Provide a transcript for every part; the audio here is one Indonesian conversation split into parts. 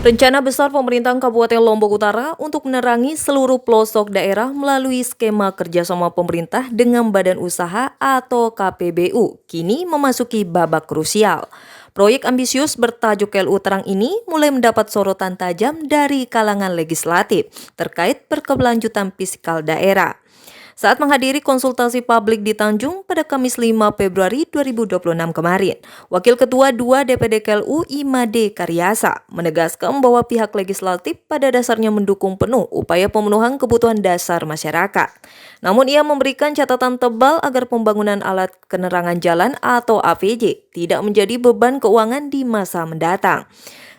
Rencana besar pemerintah Kabupaten Lombok Utara untuk menerangi seluruh pelosok daerah melalui skema kerjasama pemerintah dengan Badan Usaha atau KPBU kini memasuki babak krusial. Proyek ambisius bertajuk KLU Terang ini mulai mendapat sorotan tajam dari kalangan legislatif terkait berkelanjutan fiskal daerah. Saat menghadiri konsultasi publik di Tanjung pada Kamis 5 Februari 2026 kemarin, Wakil Ketua 2 DPD KLU Imade Karyasa menegaskan bahwa pihak legislatif pada dasarnya mendukung penuh upaya pemenuhan kebutuhan dasar masyarakat. Namun ia memberikan catatan tebal agar pembangunan alat penerangan jalan atau APJ tidak menjadi beban keuangan di masa mendatang.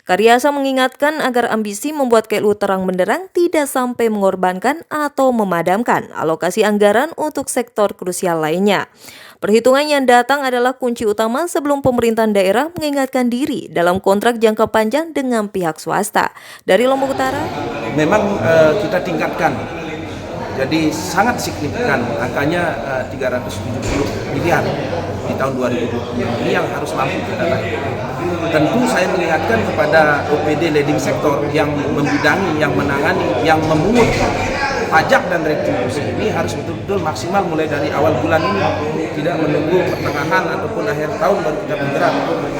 Karyasa mengingatkan agar ambisi membuat KLU terang benderang tidak sampai mengorbankan atau memadamkan alokasi anggaran untuk sektor krusial lainnya. Perhitungan yang datang adalah kunci utama sebelum pemerintahan daerah mengingatkan diri dalam kontrak jangka panjang dengan pihak swasta. Dari Lombok Utara, memang kita tingkatkan, jadi sangat signifikan angkanya 370 miliar di tahun 2020 ini yang harus mampu kita dapat. Tentu saya mengingatkan kepada OPD leading sektor yang membidangi, yang menangani, yang memungut pajak dan retribusi ini harus betul-betul maksimal mulai dari awal bulan ini, tidak menunggu pertengahan ataupun akhir tahun baru kita bergerak.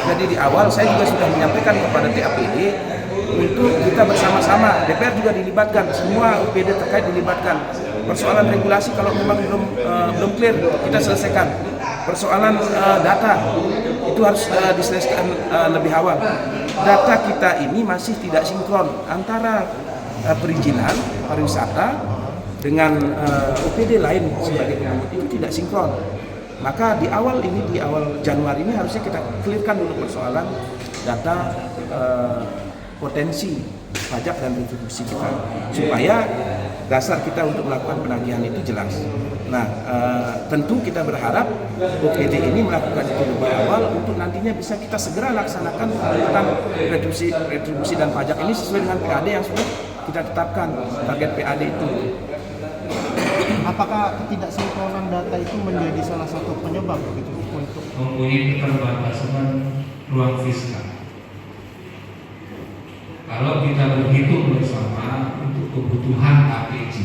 Jadi di awal saya juga sudah menyampaikan kepada TAPD untuk kita bersama-sama, DPR juga dilibatkan, semua OPD terkait dilibatkan. Persoalan regulasi kalau memang belum clear kita selesaikan. Persoalan data itu harus diselesaikan lebih awal. Data kita ini masih tidak sinkron antara perizinan pariwisata dengan OPD lain sebagai pengemudi, itu tidak sinkron. Maka di awal Januari ini harusnya kita clearkan dulu persoalan data potensi pajak dan retribusi kita, supaya dasar kita untuk melakukan penagihan itu jelas. Nah, tentu kita berharap OPD ini melakukan itu lebih awal untuk nantinya bisa kita segera laksanakan tentang retribusi dan pajak ini sesuai dengan PAD yang sudah kita tetapkan, target PAD itu. Apakah ketidaksinkronan data itu menjadi salah satu penyebab begitu untuk mempunyai keterbatasan ruang fiskal? Kalau kita berhitung bersama untuk kebutuhan APJ,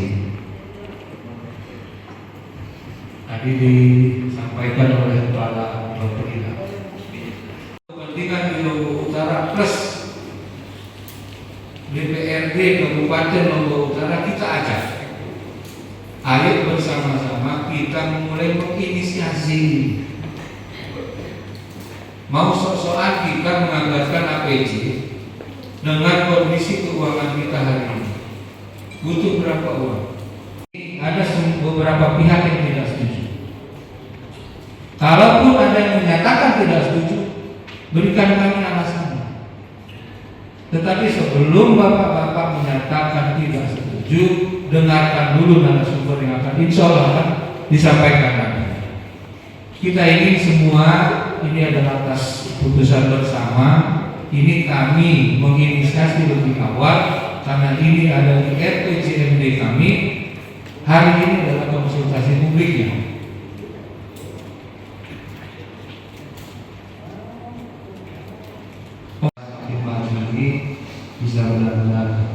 tadi disampaikan oleh Kepala Bapeda, kepentingan di Lombok Utara plus DPRD Kabupaten Lombok Utara kita ajak, ayo bersama-sama kita mulai menginisiasi. Mau sok-sokan kita menganggarkan APJ dengan kondisi keuangan kita hari ini, butuh berapa uang? Ada beberapa pihak yang tidak setuju. Kalaupun ada yang menyatakan tidak setuju, berikan kami alasannya. Tetapi sebelum bapak-bapak menyatakan tidak setuju, dengarkan dulu narasumber yang akan insya Allah akan disampaikan nanti. Kita ini semua, ini adalah atas putusan bersama. Ini kami menginisiasi lebih awal karena ini ada di RPJMD kami. Hari ini adalah konsultasi publiknya. Ini bisa benar-benar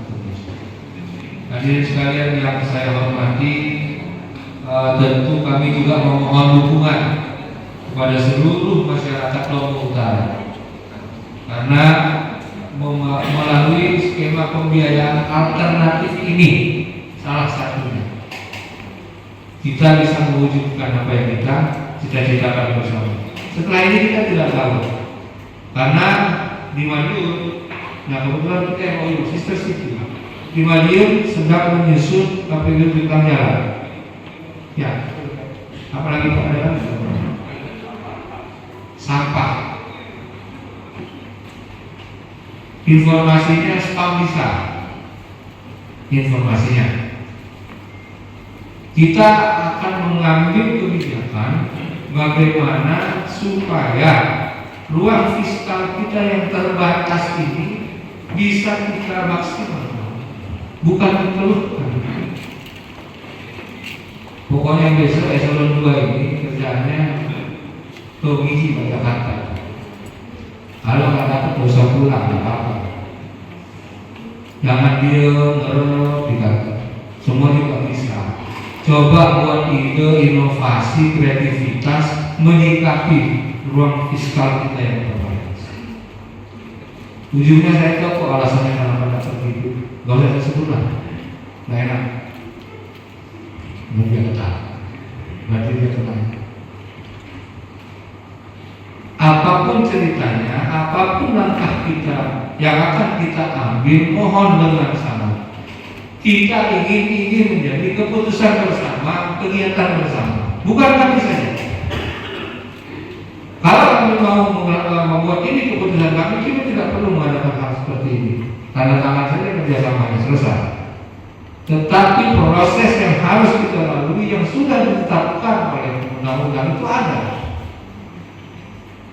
hadirin sekalian yang saya hormati, tentu kami juga memohon dukungan kepada seluruh masyarakat Lombok Utara. Karena melalui skema pembiayaan alternatif ini salah satunya kita bisa mewujudkan apa yang kita cita-citakan bersama. Setelah ini kita tidak tahu, karena di Madiun, nah kebetulan kita MOU sister city di Madiun sedang menyusun KPU tentang jalan. Ya, apalagi Pak adalah sampah. Informasinya spam bisa. Informasinya. Kita akan mengambil kebijakan bagaimana supaya ruang fiskal kita yang terbatas ini bisa kita maksimalkan, bukan dikeluhkan. Pokoknya besok eselon 2 ini kerjaannya ke Wiji Jakarta. Kalau nggak dapat, gak usah pulang, nggak apa-apa. Jangan dia ngerem dikata. Semua juga bisa. Coba buat ide, inovasi, kreativitas menyikapi ruang fiskal kita yang terbatas. Ujungnya saya tahu kok alasannya kenapa dapat begitu. Gak usah saya sebut lah, gak enak. Mungkin tak, berarti dia tenang. Apapun ceritanya, apapun langkah kita yang akan kita ambil, mohon dengan sabar. Kita ingin menjadi keputusan bersama, kegiatan bersama, bukan kami saja. Kalau kami mau membuat ini keputusan kami, kita tidak perlu mengadakan hal seperti ini. Tanda tangan saja kerjasamanya selesai. Tetapi proses yang harus kita lalui yang sudah ditetapkan oleh undang-undang itu ada.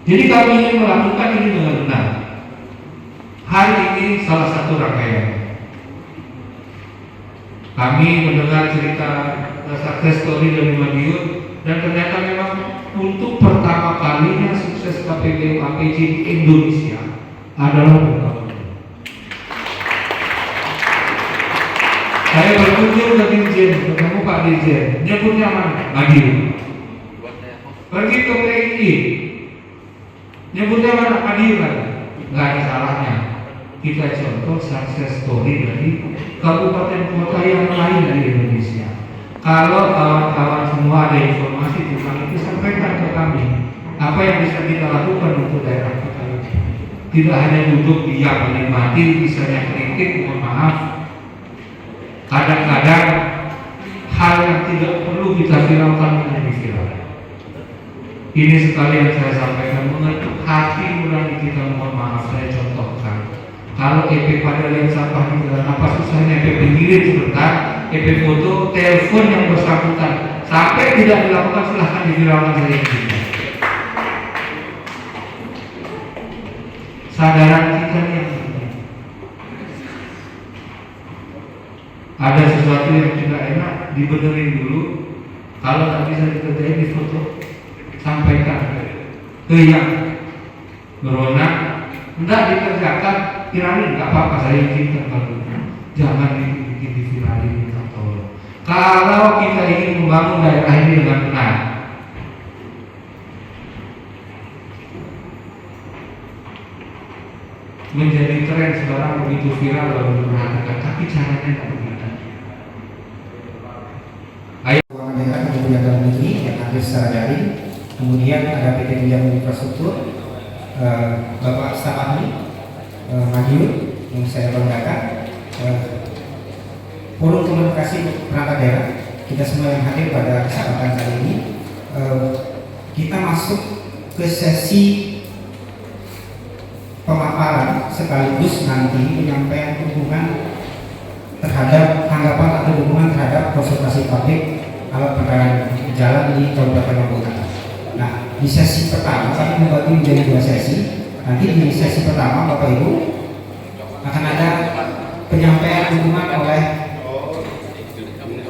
Jadi kami ingin melakukan ini dengan benar. Hari ini salah satu rangkaian. Kami mendengar cerita success story dari Madiun, dan ternyata memang untuk pertama kalinya sukses KPBU APJ di Indonesia adalah pembangunan. Saya berkunjung ke Dirjen, ketemu Pak Dirjen, nyebutnya mana? Madiun. Pergi ke PII, nyebutnya mana? Madiun lagi. Nggak ada salahnya. Kita contoh success story dari kabupaten kota yang lain di Indonesia. Kalau kawan-kawan semua ada informasi tentang itu, sampaikan ke kami. Apa yang bisa kita lakukan untuk daerah kita? Tidak hanya duduk diam menikmati, misalnya kritik, mohon maaf. Kadang-kadang hal yang tidak perlu kita viralkan menjadi viral. Ini sekali yang saya sampaikan mengenai hati nurani kita, mohon maaf. Saya contohkan. Kalau EP pada lihat sampah di jalan, apa susahnya EP pengirim sebentar, EP foto, telepon yang bersangkutan, sampai tidak dilakukan silahkan diviralkan saja kita. Sadaran kita yang penting. Ada sesuatu yang tidak enak, dibenerin dulu. Kalau tak bisa dikerjain di foto, sampaikan ke yang berwenang. Tidak dikerjakan, viralin, nggak apa-apa, saya izinkan kalau jangan dibikin diviralin, minta tolong. Kalau kita ingin membangun daerah ini dengan benar, menjadi tren sekarang begitu viral lalu diperhatikan, tapi caranya tidak begitu. Keuangan daerah Kementerian Dalam Negeri yang hadir secara daring, kemudian ada PT Pinjaman Infrastruktur, Bapak Staf Ahli Madiun yang saya banggakan, Forum Komunikasi Perangkat Daerah, kita semua yang hadir pada kesempatan kali ini. Kita masuk ke sesi pemaparan sekaligus nanti penyampaian dukungan terhadap tanggapan atau dukungan terhadap konsultasi publik alat pembayaran jalan di Kabupaten Lombok. Nah, di sesi pertama kami membagi menjadi dua sesi. Nanti di sesi pertama Bapak Ibu akan ada penyampaian dukungan oleh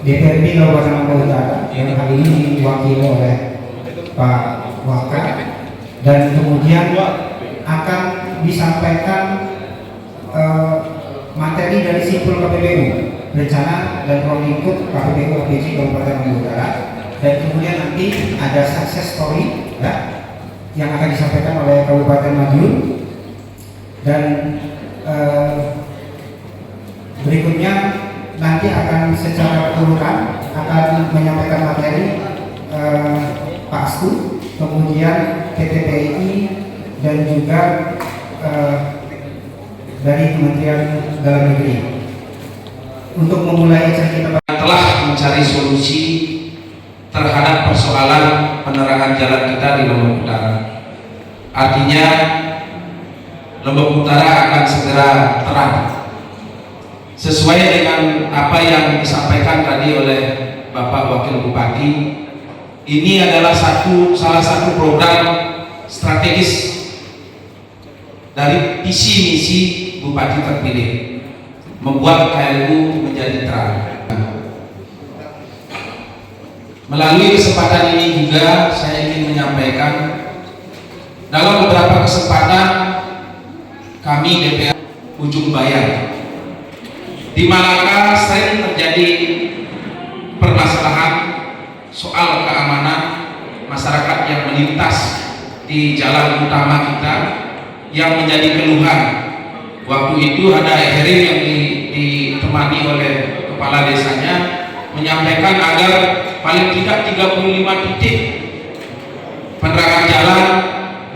DPRD Kabupaten Lombok Utara yang kali ini diwakili oleh Pak Waka, dan kemudian akan disampaikan materi dari simpul KPBU, rencana dan ruang lingkup KPBU APJ Kabupaten Lombok Utara, dan kemudian nanti ada success story ya, yang akan disampaikan oleh Kabupaten Madiun, dan berikutnya nanti akan secara urutan akan menyampaikan materi Pak Astu, kemudian PT PII, dan juga dari Kementerian Dalam Negeri. Untuk memulai acara kita telah mencari solusi terhadap persoalan penerangan jalan kita di Lombok Utara. Artinya Lombok Utara akan segera terang. Sesuai dengan apa yang disampaikan tadi oleh Bapak Wakil Bupati, ini adalah salah satu program strategis dari visi misi Bupati terpilih, membuat KLU menjadi terang. Melalui kesempatan ini juga saya ingin menyampaikan, dalam beberapa kesempatan kami DPR Ujung Bayar Di Malaka sering terjadi permasalahan soal keamanan masyarakat yang melintas di jalan utama kita yang menjadi keluhan. Waktu itu ada hearing yang ditemani oleh kepala desanya menyampaikan agar paling tidak 35 titik penerangan jalan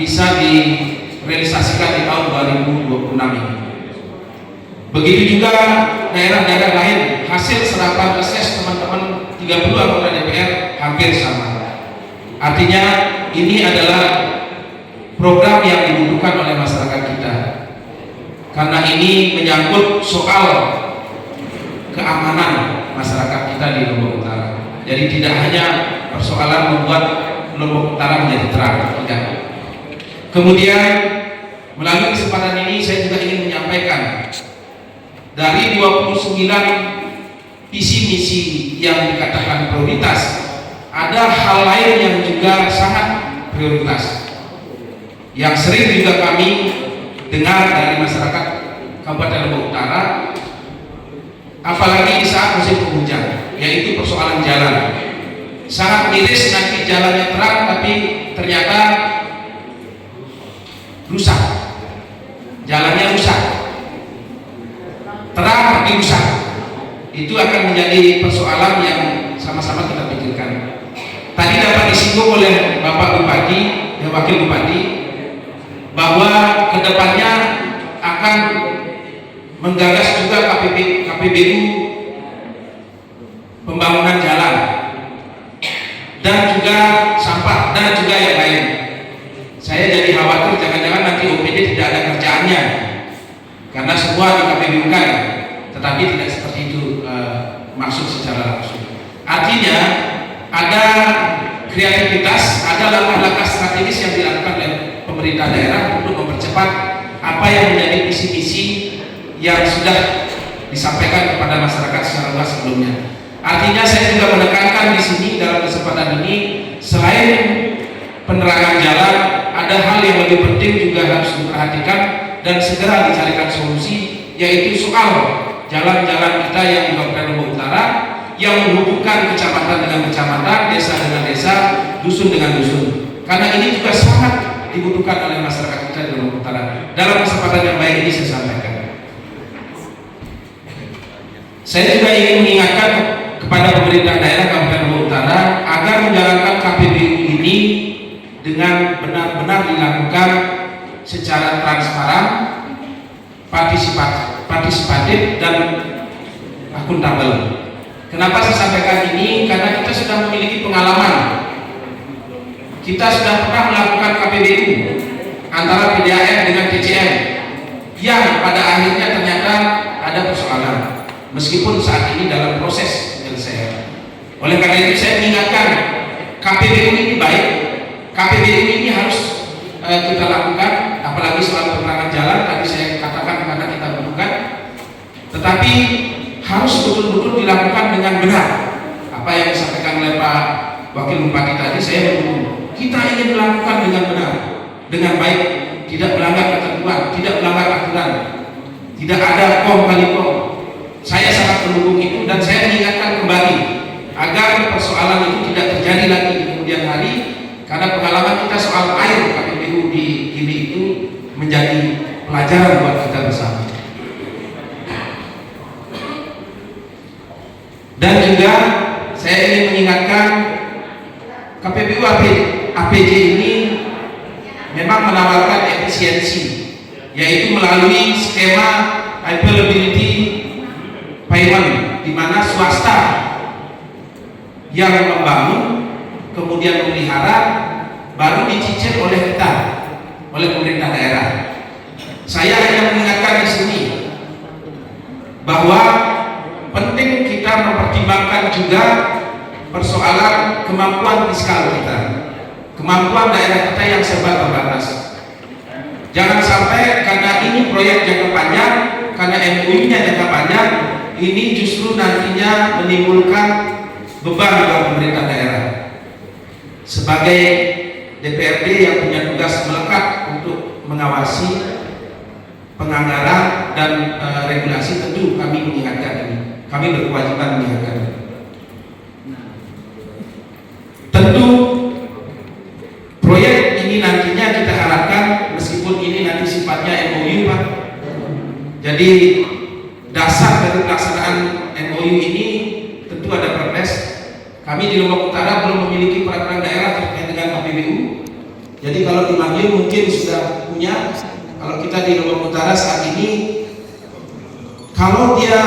bisa direalisasikan di tahun 2026 ini. Begitu juga daerah-daerah lain, hasil serapan reses teman-teman 30 anggota DPR hampir sama. Artinya ini adalah program yang dibutuhkan oleh masyarakat kita, karena ini menyangkut soal keamanan masyarakat kita di Lombok Utara. Jadi tidak hanya persoalan membuat Lombok Utara menjadi terang, tidak. Kemudian melalui kesempatan ini saya juga ingin menyampaikan, dari 29 visi misi yang dikatakan prioritas, ada hal lain yang juga sangat prioritas yang sering juga kami dengar dari masyarakat Kabupaten Lombok Utara, apalagi di saat musim penghujan, yaitu persoalan jalan. Sangat miris nanti jalannya terang tapi ternyata rusak, jalannya rusak, terang tapi rusak. Itu akan menjadi persoalan yang sama-sama kita pikirkan. Tadi dapat disinggung oleh Bapak Bupati dan Wakil Bupati bahwa kedepannya akan menggagas juga KPBU pembangunan jalan dan juga sampah dan juga yang lain. Saya jadi khawatir jangan-jangan nanti OPD tidak ada kerjaannya karena semua di KPBU kan, tetapi tidak seperti itu maksud secara langsung. Artinya ada kreativitas, ada langkah-langkah strategis yang dilakukan oleh pemerintah daerah untuk mempercepat apa yang menjadi visi-misi yang sudah disampaikan kepada masyarakat secara luas sebelumnya. Artinya saya juga menekankan di sini dalam kesempatan ini, selain penerangan jalan, ada hal yang lebih penting juga harus diperhatikan dan segera dicarikan solusi, yaitu soal jalan-jalan kita yang di Kabupaten Lombok Utara yang menghubungkan kecamatan dengan kecamatan, desa dengan desa, dusun dengan dusun. Karena ini juga sangat dibutuhkan oleh masyarakat kita di Lombok Utara. Dalam kesempatan yang baik ini saya sampaikan. Saya juga ingin mengingatkan kepada pemerintah daerah Kabupaten Lombok Utara agar menjalankan KPBU ini dengan benar-benar dilakukan secara transparan, partisipatif dan akuntabel. Kenapa saya sampaikan ini? Karena kita sudah memiliki pengalaman. Kita sudah pernah melakukan KPBU antara PDAM dengan TCM yang pada akhirnya ternyata ada persoalan, meskipun saat ini dalam proses penyelesaian. Oleh karena itu saya mengingatkan, KPBU ini baik, KPBU ini harus kita lakukan, apalagi soal penerangan jalan tadi saya katakan karena kita butuhkan, tetapi harus betul-betul dilakukan dengan benar. Apa yang disampaikan oleh Pak Wakil Bupati tadi saya mendukung. Kita ingin melakukan dengan benar, dengan baik, tidak melanggar ketentuan, tidak melanggar aturan, tidak ada kom kali kom. Saya sangat mendukung itu dan saya mengingatkan kembali agar persoalan itu tidak terjadi lagi di kemudian hari, karena pengalaman kita soal air KPBU di Gili itu menjadi pelajaran buat kita bersama. Dan juga saya ingin mengingatkan KPBU APJ ini memang menawarkan efisiensi, yaitu melalui skema availability payment, di mana swasta yang membangun kemudian memelihara baru dicicil oleh kita, oleh pemerintah daerah. Saya hanya mengingatkan di sini bahwa penting kita mempertimbangkan juga persoalan kemampuan fiskal kita, kemampuan daerah kita yang serba terbatas. Jangan sampai karena ini proyek jangka panjang, karena MOU-nya jangka panjang, ini justru nantinya menimbulkan beban bagi pemerintah daerah. Sebagai DPRD yang punya tugas melekat untuk mengawasi penganggaran dan regulasi, tentu kami mengingatkan ini. Kami berkewajiban mengingatkan ini. Tentu proyek ini nantinya kita harapkan, meskipun ini nanti sifatnya MOU Pak, jadi dasar dari pelaksanaan MOU ini tentu ada perpres. Kami di Lombok Utara belum memiliki peraturan daerah terkait dengan KPBU. Jadi kalau di Madiun mungkin sudah punya. Kalau kita di Lombok Utara saat ini, kalau dia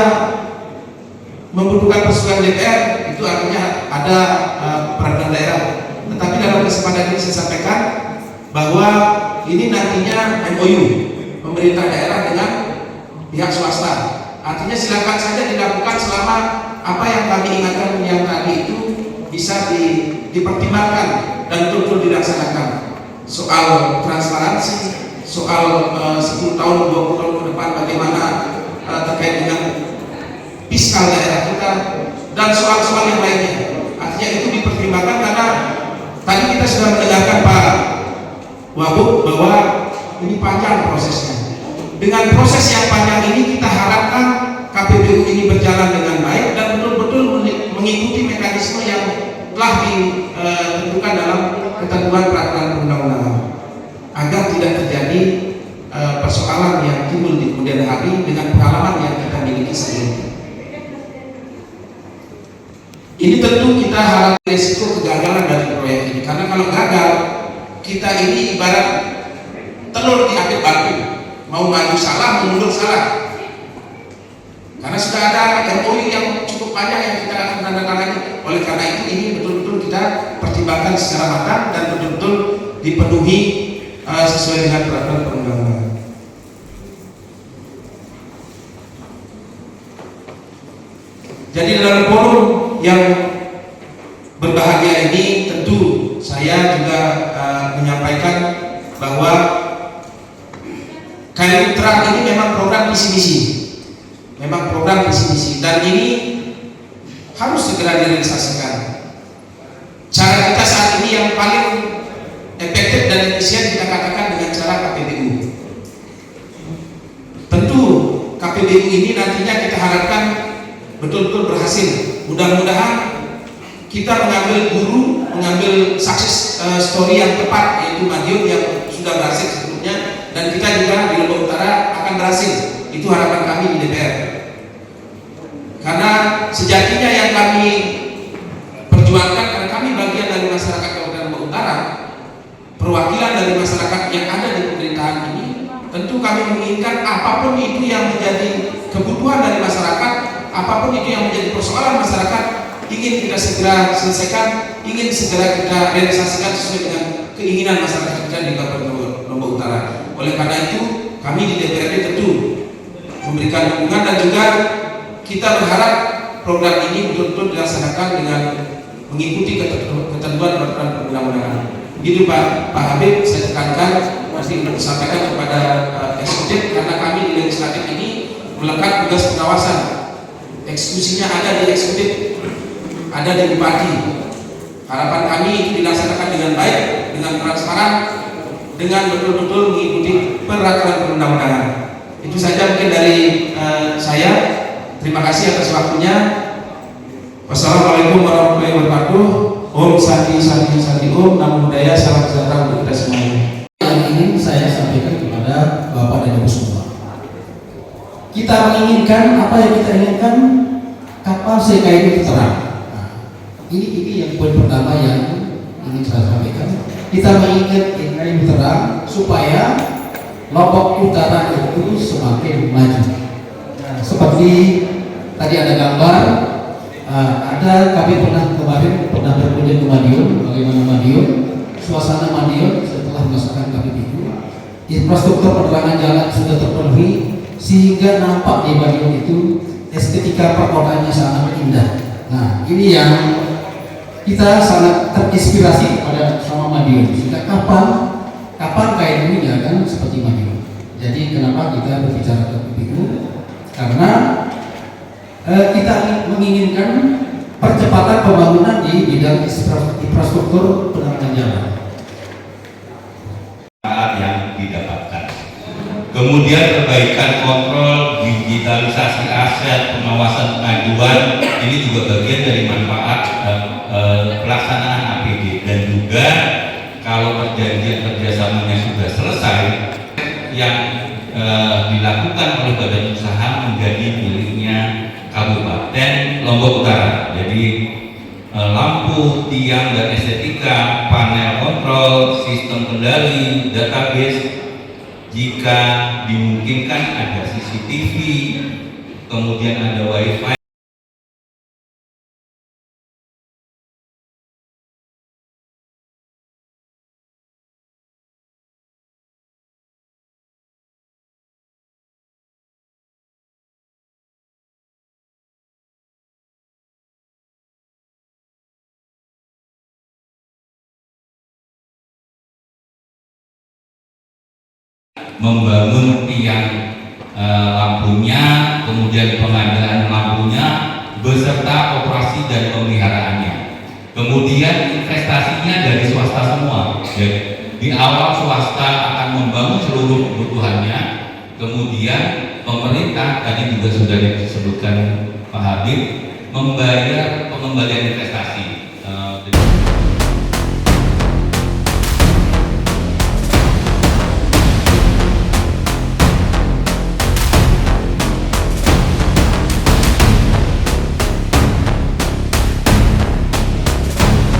membutuhkan persetujuan DPR, itu artinya ada peraturan daerah. Tetapi dalam kesempatan ini saya sampaikan bahwa ini nantinya MOU pemerintah daerah dengan pihak swasta. Artinya silakan saja dilakukan selama apa yang kami ingatkan yang tadi itu bisa dipertimbangkan dan betul-betul dilaksanakan. Soal transparansi, soal 10 tahun, 20 tahun ke depan bagaimana terkait dengan fiskal daerah kita, dan soal-soal yang lainnya. Artinya itu dipertimbangkan karena tadi kita sudah mendengarkan Pak Wagub bahwa ini panjang prosesnya. Dengan proses yang panjang ini kita harapkan KPBU ini berjalan dengan baik dan betul-betul mengikuti mekanisme yang telah ditentukan dalam ketentuan peraturan perundang-undangan, agar tidak terjadi persoalan yang timbul di kemudian hari dengan pengalaman yang kita miliki sebelumnya. Ini tentu kita harap resiko kegagalan dari proyek ini, karena kalau gagal kita ini ibarat telur diambil batu, mau maju salah, mundur salah. Karena sudah ada MOU yang cukup panjang yang kita akan tandatangani. Oleh karena itu ini betul-betul kita pertimbangkan secara matang dan betul-betul dipenuhi sesuai dengan peraturan perundang-undangan. Jadi dalam forum yang berbahagia ini tentu saya juga menyampaikan bahwa KLU Terang ini memang program visi-misi. Memang program visi-misi dan ini harus segera direalisasikan. Cara kita saat ini yang paling efektif dan efisien kita katakan dengan cara KPBU. Tentu KPBU ini nantinya kita harapkan betul-betul berhasil. Mudah-mudahan kita mengambil sukses story yang tepat, yaitu Madiun yang sudah berhasil sebelumnya, dan kita juga di Lombok Utara akan berhasil. Itu harapan kami di DPR. Karena sejatinya yang kami perjuangkan, karena kami bagian dari masyarakat Kabupaten Lombok Utara, perwakilan dari masyarakat yang ada di pemerintahan ini, tentu kami menginginkan apapun itu yang menjadi kebutuhan dari masyarakat, apapun itu yang menjadi persoalan masyarakat, ingin kita segera selesaikan, ingin segera kita realisasikan sesuai dengan keinginan masyarakat kita di Kabupaten Lombok Utara. Oleh karena itu, kami di DPRD tentu memberikan dukungan dan juga kita berharap program ini betul-betul dilaksanakan dengan mengikuti ketentuan peraturan perundang-undangan. Begitu Pak Habib, saya tekankan masih untuk disampaikan kepada eksekutif, karena kami di legislatif ini melekat tugas pengawasan. Eksekusinya ada di eksekutif, ada di bupati. Harapan kami itu dilaksanakan dengan baik, dengan transparan, dengan betul-betul mengikuti peraturan perundang-undangan. Itu saja mungkin dari saya. Terima kasih atas waktunya. Wassalamualaikum warahmatullahi wabarakatuh. Om Santi Santi Santi Om. Namo Buddhaya. Salam sejahtera untuk kita semuanya. Yang ingin saya sampaikan kepada Bapak dan Ibu semua, kita menginginkan apa yang kita inginkan, kapal CKI itu terang. Nah, ini yang poin pertama yang ingin saya sampaikan. Kita menginginkan CKI terang supaya Lombok Utara itu semakin maju. Nah, seperti tadi ada gambar, kami kemarin pernah berkunjung ke Madiun, bagaimana Madiun, suasana Madiun setelah melaksanakan KPBU, infrastruktur penerangan jalan sudah terpenuhi sehingga nampak di Madiun itu estetika perkotaannya sangat indah. Nah, ini yang kita sangat terinspirasi pada sama Madiun. Sehingga kapan KLU ini akan seperti Madiun. Jadi kenapa kita berbicara KPBU? Karena kita menginginkan percepatan pembangunan di bidang infrastruktur penerangan jalan. Yang didapatkan. Kemudian Kemudian perbaikan kontrol, digitalisasi aset, pengawasan pengaduan, ini juga bagian dari manfaat pelaksanaan APD. Dan juga kalau perjanjian kerjasamanya sudah selesai, yang dilakukan oleh badan usaha menjadi miliknya Kabupaten Lombok Utara. Jadi lampu, tiang dan estetika, panel kontrol, sistem kendali, database, jika dimungkinkan ada CCTV, kemudian ada WiFi. Membangun tiang lampunya, kemudian pengadaan lampunya, beserta operasi dan pemeliharaannya. Kemudian investasinya dari swasta semua. Jadi, di awal swasta akan membangun seluruh kebutuhannya, kemudian pemerintah tadi juga sudah disebutkan Pak Habib membayar pengembalian investasi.